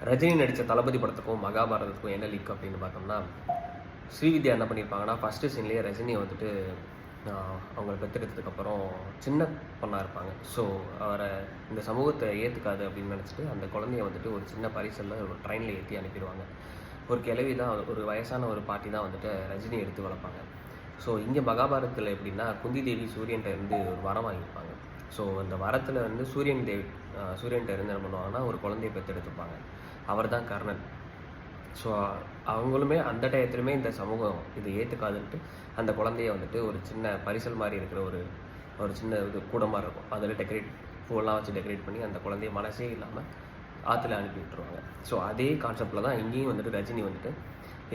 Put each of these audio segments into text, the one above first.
ரஜினி நடித்த தளபதி படத்துக்கும் மகாபாரதத்துக்கும் என்ன லீக் அப்படின்னு பார்த்தோம்னா, ஸ்ரீவித்யா என்ன பண்ணியிருப்பாங்கன்னா, ஃபஸ்ட்டு சீன்லேயே ரஜினியை வந்துட்டு அவங்கள பெற்றெடுத்ததுக்கப்புறம் சின்ன பொண்ணாக இருப்பாங்க. ஸோ அவரை இந்த சமூகத்தை ஏற்றுக்காது அப்படின்னு நினச்சிட்டு அந்த குழந்தைய வந்துட்டு ஒரு சின்ன பரிசலில் ஒரு ட்ரெயினில் ஏற்றி அனுப்பிடுவாங்க. ஒரு கிழவி தான், ஒரு வயசான ஒரு பாட்டி தான் வந்துட்டு ரஜினி எடுத்து வளர்ப்பாங்க. ஸோ இங்கே மகாபாரதத்தில் எப்படின்னா, குந்தி தேவி சூரியன்ட்ட இருந்து ஒரு வரம் வாங்கியிருப்பாங்க. ஸோ அந்த வரத்தில் வந்து சூரியன்ட்ட இருந்து என்ன பண்ணுவாங்கன்னா, ஒரு குழந்தைய பெற்றெடுத்துப்பாங்க. அவர் தான் கர்ணன். ஸோ அவங்களுமே அந்த டயத்துலையுமே இந்த சமூகம் இதை ஏற்றுக்காதுன்ட்டு அந்த குழந்தைய வந்துட்டு ஒரு சின்ன பரிசல் மாதிரி இருக்கிற ஒரு சின்ன இது கூட மாதிரி இருக்கும், அதில் பூவெல்லாம் வச்சு டெக்கரேட் பண்ணி அந்த குழந்தைய மனசே இல்லாமல் ஆற்றுல அனுப்பி விட்டுருவாங்க. ஸோ அதே கான்செப்டில் தான் இங்கேயும் வந்துட்டு ரஜினி வந்துட்டு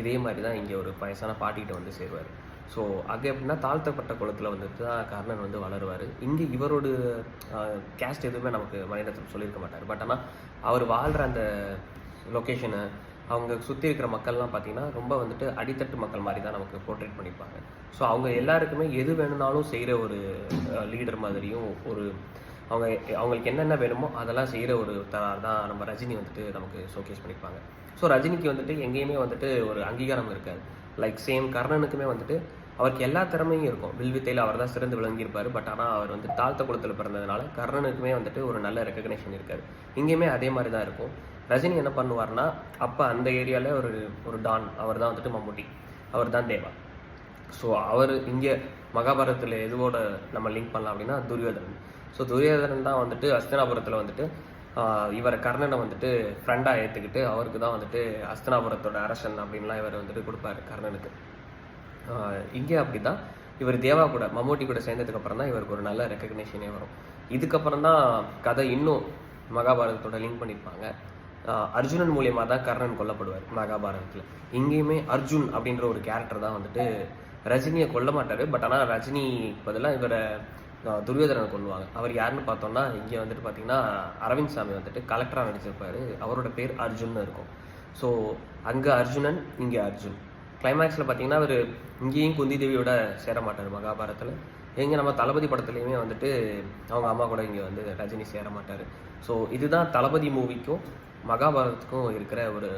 இதே மாதிரி தான் இங்கே ஒரு வயசான பாட்டிகிட்ட வந்து சேருவார். ஸோ அது எப்படின்னா, தாழ்த்தப்பட்ட குளத்தில் வந்துட்டு தான் கர்ணன் வந்து வளருவார். இங்கே இவரோட கேஸ்ட் எதுவுமே நமக்கு மணிரத்னம் சொல்லியிருக்க மாட்டார். பட் ஆனால் அவர் வாழ்கிற அந்த லொக்கேஷனை, அவங்க சுற்றி இருக்கிற மக்கள்லாம் பார்த்திங்கன்னா ரொம்ப வந்துட்டு அடித்தட்டு மக்கள் மாதிரி தான் நமக்கு போர்ட்ரேட் பண்ணியிருப்பாங்க. ஸோ அவங்க எல்லாருக்குமே எது வேணும்னாலும் செய்கிற ஒரு லீடர் மாதிரியும், அவங்களுக்கு என்னென்ன வேணுமோ அதெல்லாம் செய்கிற ஒரு தான் நம்ம ரஜினி வந்துட்டு நமக்கு ஷோகேஸ் பண்ணியிருப்பாங்க. ஸோ ரஜினிக்கு வந்துட்டு எங்கேயுமே வந்துட்டு ஒரு அங்கீகாரம் இருக்காது. லைக் சேம் கர்ணனுக்குமே வந்துட்டு அவருக்கு எல்லா திறமையும் இருக்கும். வில்வித்தையில் அவர் தான் சிறந்து விளங்கியிருப்பார். பட் ஆனால் அவர் வந்து தாழ்த்த குளத்தில் பிறந்ததுனால கர்ணனுக்குமே வந்துட்டு ஒரு நல்ல ரெக்கக்னேஷன் இருக்காது. இங்கேயுமே அதே மாதிரி தான் இருக்கும். ரஜினி என்ன பண்ணுவார்னா, அப்போ அந்த ஏரியாவில் ஒரு டான், அவர் தான் வந்துட்டு மம்முட்டி, அவர் தான் தேவா. ஸோ அவர் இங்கே மகாபாரதத்தில் எதுவோட நம்ம லிங்க் பண்ணலாம் அப்படின்னா துரியோதனன். ஸோ துரியோதனன் தான் வந்துட்டு அஸ்தினாபுரத்தில் வந்துட்டு இவரை கர்ணனை வந்துட்டு ஃப்ரெண்டாக ஏற்றுக்கிட்டு அவருக்கு தான் வந்துட்டு அஸ்தினாபுரத்தோட அரசன் அப்படின்லாம் இவர் வந்துட்டு கொடுப்பாரு கர்ணனுக்கு. இங்கே அப்படி தான் இவர் தேவா கூட மம்மூட்டி கூட சேர்ந்ததுக்கப்புறம் தான் இவருக்கு ஒரு நல்ல ரெக்கக்னேஷனே வரும். இதுக்கப்புறம் தான் கதை இன்னும் மகாபாரதத்தோட லிங்க் பண்ணியிருப்பாங்க. அர்ஜுனன் மூலியமாக தான் கர்ணன் கொல்லப்படுவார் மகாபாரதத்தில். இங்கேயுமே அர்ஜுன் அப்படின்ற ஒரு கேரக்டர் தான் வந்துட்டு ரஜினியை கொல்ல மாட்டார். பட் ஆனால் ரஜினி பதிலாக இவரை துரியோதனனை கொல்லுவாங்க. அவர் யாருன்னு பார்த்தோம்னா, இங்கே வந்துட்டு பார்த்தீங்கன்னா அரவிந்த் சாமி வந்துட்டு கலெக்டராக நடிச்சிருப்பார். அவரோட பேர் அர்ஜுன்னு இருக்கும். ஸோ அங்கே அர்ஜுனன், இங்கே அர்ஜுன். கிளைமேக்ஸில் பார்த்தீங்கன்னா அவர் இங்கேயும் குந்தி தேவியோட சேர மாட்டார் மகாபாரதத்தில். எங்கே நம்ம தளபதி படத்துலையுமே வந்துட்டு அவங்க அம்மா கூட இங்கே வந்து ரஜினி சேர மாட்டார். ஸோ இதுதான் தளபதி மூவிக்கும் மகாபாரதத்துக்கும் இருக்கிற ஒரு